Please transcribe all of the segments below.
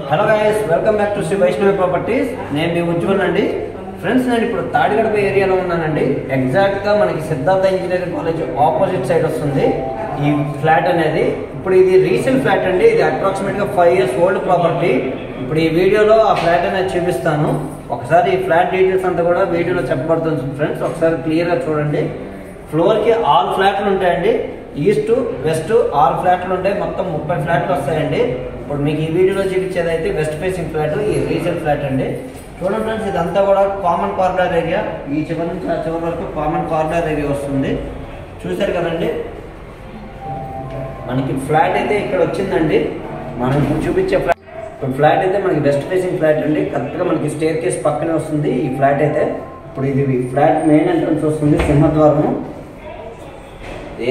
Hello guys, welcome back to Shri Vaishnavi properties. నేను మీ ఉజ్వల్ అండి. ఫ్రెండ్స్, నేను ఇప్పుడు తాడిగడప ఏరియాలో ఉన్నానండి. ఎగ్జాక్ట్గా మనకి Siddhartha engineering college opposite side వస్తుంది ఈ ఫ్లాట్ అనేది. ఇప్పుడు ఇది రీసేల్ ఫ్లాట్ అండి. ఇది అప్రాక్సిమేట్గా 5 years ఓల్డ్ ప్రాపర్టీ. ఇప్పుడు ఈ వీడియోలో ఆ ఫ్లాట్ అనేది చూపిస్తాను. ఒకసారి ఈ ఫ్లాట్ డీటెయిల్స్ అంతా కూడా వీడియోలో చెప్పబడుతుంది ఫ్రెండ్స్. ఒకసారి క్లియర్గా చూడండి. ఫ్లోర్కి ఆల్ ఫ్లాట్లు ఉంటాయండి. ఈస్ట్ వెస్ట్ ఆల్ ఫ్లాట్లు ఉంటాయి. మొత్తం 30 ఫ్లాట్లు వస్తాయండి. ఇప్పుడు మీకు ఈ వీడియోలో చూపించేది అయితే వెస్ట్ ఫేసింగ్ ఫ్లాట్, ఈ రీసేల్ ఫ్లాట్ అండి. చూడండి ఫ్రెండ్స్, ఇదంతా కూడా కామన్ కార్నర్ ఏరియా. ఈ చివరి నుంచి ఆ చివరి వరకు కామన్ కార్నర్ ఏరియా వస్తుంది. చూసారు కదండి, మనకి ఫ్లాట్ అయితే ఇక్కడ వచ్చిందండి. మనం చూపించే ఫ్లాట్ అయితే మనకి వెస్ట్ ఫేసింగ్ ఫ్లాట్ అండి. కరెక్ట్గా మనకి స్టేర్ కేస్ పక్కనే వస్తుంది ఈ ఫ్లాట్ అయితే. ఇప్పుడు ఇది ఫ్లాట్ మెయిన్ ఎంట్రన్స్ వస్తుంది, సింహద్వారము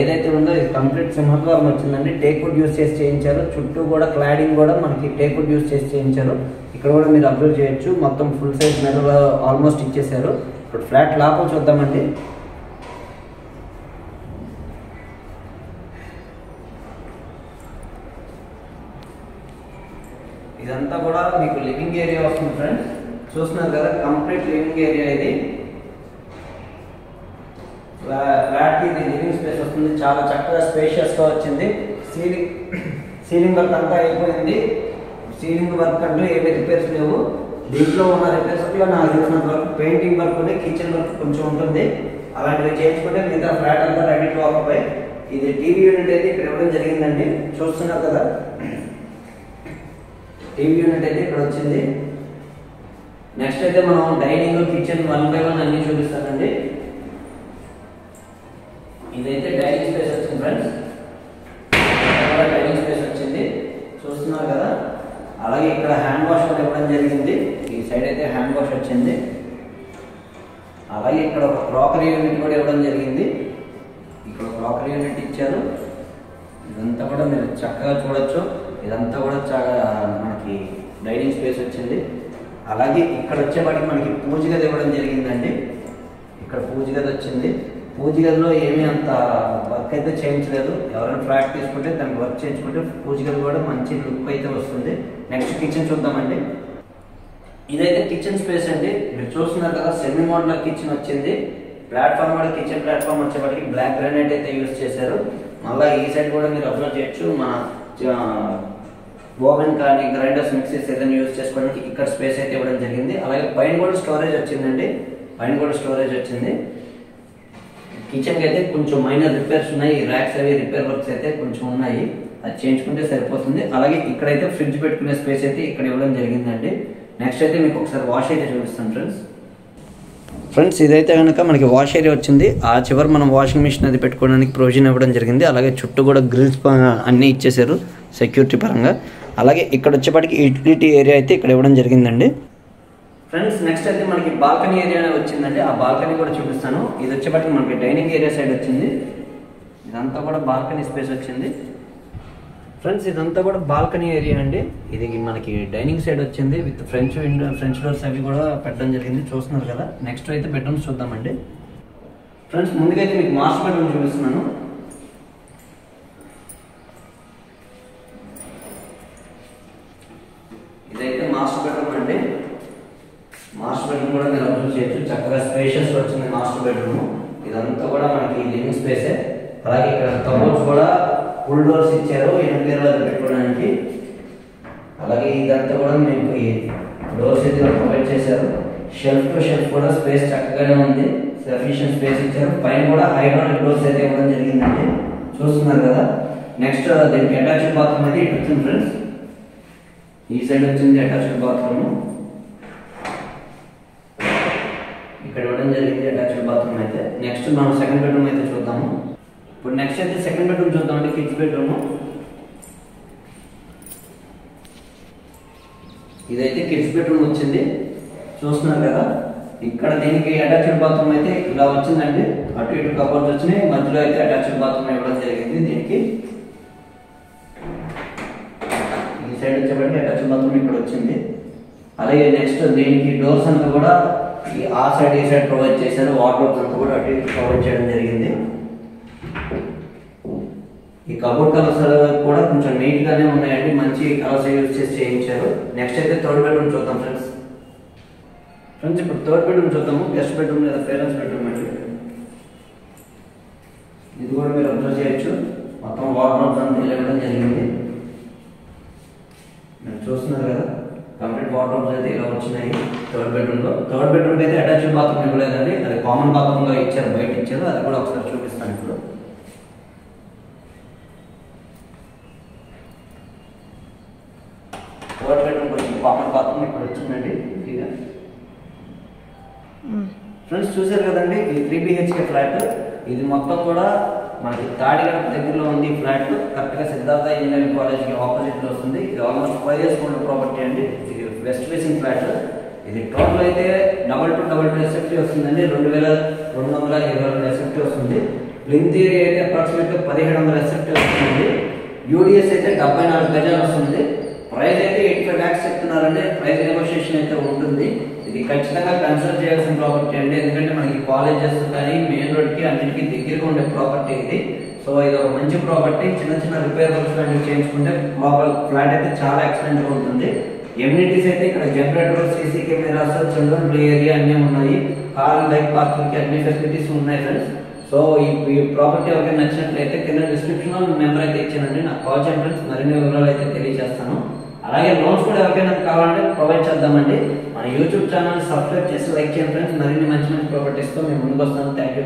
ఏదైతే ఉందో ఇది కంప్లీట్ సింహద్వారం వచ్చిందండి. టేక్వుడ్ యూస్ చేసి చేయించారు. చుట్టూ కూడా క్లాడింగ్ కూడా మనకి టేక్వుడ్ యూస్ చేసి చేయించారు. ఇక్కడ కూడా మీరు అబ్జర్వ్ చేయొచ్చు, మొత్తం ఫుల్ సైజ్ మెటల్ ఆల్మోస్ట్ ఇచ్చేసారు. ఇప్పుడు ఫ్లాట్ లోపల చూద్దామండి. ఇదంతా కూడా మీకు లివింగ్ ఏరియా వస్తుంది ఫ్రెండ్స్. చూస్తున్నారు కదా, కంప్లీట్ లివింగ్ ఏరియా ఇది. ఫ్లాట్ కి ఇది లివింగ్ స్పేస్ వస్తుంది. చాలా చక్కగా స్పేషియస్ గా వచ్చింది. సీలింగ్ వర్క్ అంతా అయిపోయింది. సీలింగ్ వర్క్ అంటూ ఏమి రిపేర్స్ లేవు. దీంట్లో ఉన్న రిపేర్స్ లో నాకు తెలిసినంత వరకు పెయింటింగ్ వర్క్ ఉంది, కిచెన్ వర్క్ కొంచెం ఉంటుంది. అలాంటివి చేయించుకుంటే మిగతా ఫ్లాట్ అంతా రెడీ టు ఆక్యుపై. ఇది టీవీ యూనిట్ అయితే ఇక్కడ ఇవ్వడం జరిగిందండి. చూస్తున్నారు కదా, టీవీ యూనిట్ అయితే ఇక్కడ వచ్చింది. నెక్స్ట్ అయితే మనం డైనింగ్ కిచెన్ 1 by 1 అన్ని చూపిస్తానండి. ఇదైతే డైనింగ్ స్పేస్ వచ్చింది ఫ్రెండ్స్. డైనింగ్ స్పేస్ వచ్చింది, చూస్తున్నారు కదా. అలాగే ఇక్కడ హ్యాండ్ వాష్ కూడా ఇవ్వడం జరిగింది. ఈ సైడ్ అయితే హ్యాండ్ వాష్ వచ్చింది. అలాగే ఇక్కడ ఒక క్రాకరీ యూనిట్ కూడా ఇవ్వడం జరిగింది. ఇక్కడ క్రాకరీ యూనిట్ ఇచ్చారు. ఇదంతా కూడా మీరు చక్కగా చూడొచ్చు. ఇదంతా కూడా చాలా మనకి డైనింగ్ స్పేస్ వచ్చింది. అలాగే ఇక్కడ వచ్చేవాడికి మనకి పూజ గది ఇవ్వడం జరిగిందండి. ఇక్కడ పూజ గది వచ్చింది. పూజ గదిలో ఏమీ అంత వర్క్ అయితే చేయించలేదు. ఎవరైనా ఫ్లాట్ తీసుకుంటే దానికి వర్క్ చేయించుకుంటే పూజ గది కూడా మంచి లుక్ అయితే వస్తుంది. నెక్స్ట్ కిచెన్ చూద్దామండి. ఇదైతే కిచెన్ స్పేస్ అండి. మీరు చూస్తున్నారు కదా, సెమీ మోడల్ కిచెన్ వచ్చింది. ప్లాట్ఫామ్ కూడా కిచెన్ ప్లాట్ఫామ్ వచ్చేవాడికి బ్లాక్ గ్రానైట్ అయితే యూజ్ చేశారు. మళ్ళీ ఈ సైడ్ కూడా మీరు అబ్జర్వ్ చేయొచ్చు, మన ఓవెన్ కానీ గ్రైండర్స్ మిక్సీస్ ఏదైనా యూజ్ చేసుకోవడానికి ఇక్కడ స్పేస్ అయితే ఇవ్వడం జరిగింది. అలాగే పైన కూడా స్టోరేజ్ వచ్చిందండి. పైన కూడా స్టోరేజ్ వచ్చింది. కిచెన్కి అయితే కొంచెం మైనర్ రిపేర్స్ ఉన్నాయి. ర్యాక్స్ అవి రిపేర్ వర్క్స్ అయితే కొంచెం ఉన్నాయి, అది చేయించుకుంటే సరిపోతుంది. అలాగే ఇక్కడైతే ఫ్రిడ్జ్ పెట్టుకునే స్పేస్ అయితే ఇక్కడ ఇవ్వడం జరిగిందండి. నెక్స్ట్ అయితే మీకు ఒకసారి వాష్ ఏరియా చూపిస్తాను ఫ్రెండ్స్. ఇదైతే కనుక మనకి వాష్ ఏరియా వచ్చింది. ఆ చివరి మనం వాషింగ్ మిషన్ అది పెట్టుకోవడానికి ప్రొవిజన్ ఇవ్వడం జరిగింది. అలాగే చుట్టూ కూడా గ్రిల్స్ అన్నీ ఇచ్చేసారు సెక్యూరిటీ పరంగా. అలాగే ఇక్కడ వచ్చేప్పటికి యూటిలిటీ ఏరియా అయితే ఇక్కడ ఇవ్వడం జరిగిందండి ఫ్రెండ్స్. నెక్స్ట్ అయితే మనకి బాల్కనీ ఏరియా వచ్చిందండి. ఆ బాల్కనీ కూడా చూపిస్తాను. ఇది వచ్చేప్పటికి మనకి డైనింగ్ ఏరియా సైడ్ వచ్చింది. ఇదంతా కూడా బాల్కనీ స్పేస్ వచ్చింది ఫ్రెండ్స్. ఇదంతా కూడా బాల్కనీ ఏరియా అండి. ఇది మనకి డైనింగ్ సైడ్ వచ్చింది with French window, French doors అవి కూడా పెట్టడం జరిగింది. చూస్తున్నారు కదా. నెక్స్ట్ అయితే బెడ్రూమ్స్ చూద్దామండి ఫ్రెండ్స్. ముందుకైతే మీకు మాస్టర్ బెడ్రూమ్ చూపిస్తున్నాను. ఇదైతే మాస్టర్ బెడ్రూమ్ అండి. మాస్టర్ బెడ్రూమ్ కూడా మీరు అబ్జర్వ్ చేయొచ్చు, చక్కగా స్పేషియస్ వచ్చింది మాస్టర్ బెడ్రూమ్. ఇదంతా కూడా మనకి లివింగ్ స్పేసే. అలాగే ఇక్కడ కబోర్డ్స్ కూడా ఫుల్ డోర్స్ ఇచ్చారు ఎనిమిది పెట్టుకోవడానికి. అలాగే ఇదంతా కూడా మీకు ఈ డోర్స్ అయితే ప్రొవైడ్ చేశారు. షెల్ఫ్ టు షెల్ఫ్ కూడా స్పేస్ చక్కగానే ఉంది, సఫిషియెంట్ స్పేస్ ఇచ్చారు. పైన కూడా హైడ్రాలిక్ డోర్స్ అయితే ఇవ్వడం జరిగిందండి. చూస్తున్నారు కదా. నెక్స్ట్ దీనికి అటాచ్డ్ బాత్రూమ్ అయితే ఇటు వచ్చింది ఫ్రెండ్స్. ఈ సైడ్ వచ్చింది అటాచ్డ్ బాత్రూమ్. ఇక్కడ ఇవ్వడం జరిగింది అటాచ్డ్ బాత్రూమ్ అయితే. నెక్స్ట్ మనం సెకండ్ బెడ్రూమ్ అయితే చూద్దాము. ఇప్పుడు నెక్స్ట్ అయితే సెకండ్ బెడ్రూమ్ చూద్దామండి, కిడ్స్ బెడ్రూమ్. ఇదైతే కిడ్స్ బెడ్రూమ్ వచ్చింది. చూస్తున్నారు కదా. ఇక్కడ దీనికి అటాచ్డ్ బాత్రూమ్ అయితే ఇలా వచ్చిందండి. అటు ఇటు కబోర్డ్స్ వచ్చినాయి, మధ్యలో అయితే అటాచ్డ్ బాత్రూమ్ ఇవ్వడం జరిగింది దీనికి. ఈ సైడ్ వచ్చేప్పటికి అటాచ్డ్ బాత్రూమ్ ఇక్కడ వచ్చింది. అలాగే నెక్స్ట్ దీనికి డోర్స్ అంతా కూడా ఆ సైడ్ ఈ సైడ్ ప్రొవైడ్ చేశారు. వార్డ్రోబ్స్ అంతా కూడా అటు ఇటు ప్రొవైడ్ చేయడం జరిగింది. ఈ కబోర్డ్ కలర్స్ కూడా కొంచెం నీట్ గానే ఉన్నాయండి, మంచి కలర్స్ యూజ్ చేసి చేయించారు. నెక్స్ట్ అయితే థర్డ్ బెడ్రూమ్ చూద్దాం ఫ్రెండ్స్. ఇప్పుడు థర్డ్ బెడ్రూమ్ చూద్దాము. గెస్ట్ బెడ్రూమ్ లేదా పేరెంట్స్ బెడ్రూమ్ అండి. ఇది కూడా మీరు అబ్జర్వ్ చేయొచ్చు. మొత్తం వార్డ్రోబ్స్ అంతా ఇవ్వడం జరిగింది. మీరు చూస్తున్నారు కదా, కంప్లీట్ వార్డ్రోబ్స్ అయితే ఇలా వచ్చినాయి థర్డ్ బెడ్రూమ్ లో. థర్డ్ బెడ్రూమ్ అయితే అటాచ్డ్ బాత్రూమ్ ఇవ్వలేదండి, అది కామన్ బాత్రూమ్ గా ఇచ్చారు, బయట ఇచ్చారు. అది కూడా ఒకసారి చూపిస్తాను ఇప్పుడు. థర్డ్ బెడ్రూమ్ కొంచెం కామన్ బాత్రూమ్ ఇక్కడ వచ్చిందండి. ఇదిగా ఫ్రెండ్స్ చూసారు కదండి, ఈ 3 BHK ఫ్లాట్. ఇది మొత్తం కూడా మనకి తాడిగడప దగ్గరలో ఉంది. ఈ ఫ్లాట్ కరెక్ట్ గా సిద్ధార్థ ఇంజనీరింగ్ కాలేజ్ కి ఆపోజిట్ లో వస్తుంది. ఇది ఆల్మోస్ట్ 5 years ఓల్డ్ ప్రాపర్టీ అండి. ఇది వెస్ట్ ఫేసింగ్ ఫ్లాట్. ఇది టోటల్ అయితే 2222 SFT వస్తుందండి. 2222 SFT వస్తుంది. ప్లింత్ ఏరియా అయితే అప్రాక్సిమేట్ 1700 SFT వస్తుందండి. యూడిఎస్ అయితే 74 గజాలు వస్తుంది. ప్రైస్ అయితే 85 lakhs చెప్తున్నారండి. ప్రైస్ నెగోషియేషన్ అయితే ఉంటుంది. ఇది ఖచ్చితంగా కన్సిడర్ చేయాల్సిన ప్రాపర్టీ అండి, ఎందుకంటే మనకి కాలేజెస్ కానీ మెయిన్ రోడ్ కి అన్నిటికీ దగ్గరగా ఉండే ప్రాపర్టీ ఇది. సో ఇది ఒక మంచి ప్రాపర్టీ. చిన్న చిన్న రిపేర్ వర్క్స్ లాంటివి చేయించుకుంటే ఫ్లాట్ అయితే చాలా ఎక్సలెంట్ గా ఉంటుంది. ఎమ్యూనిటీస్ అయితే ఇక్కడ generator, CC cameras, children play area అన్ని ఉన్నాయి. కార్ అండ్ బైక్ పార్కింగ్ కి అన్ని ఫెసిలిటీస్ ఉన్నాయి ఫ్రెండ్స్. సో ఈ ప్రాపర్టీ ఎవరికైనా నచ్చినట్లయితే కింద డిస్క్రిప్షన్ లో నెంబర్ అయితే ఇచ్చానండి, నాకు కాల్ చేయండి ఫ్రెండ్స్. మరిన్ని వివరాలు అయితే తెలియజేస్తాను. అలాగే లోన్స్ కూడా ఎవరికైనా కావాలంటే ప్రొవైడ్ చేద్దామండి. మన యూట్యూబ్ ఛానల్ సబ్స్క్రైబ్ చేసి లైక్ చేయండి ఫ్రెండ్స్. మరిన్ని మంచి మంచి ప్రాపర్టీస్తో మేము ముందుకు వస్తాను. Thank you.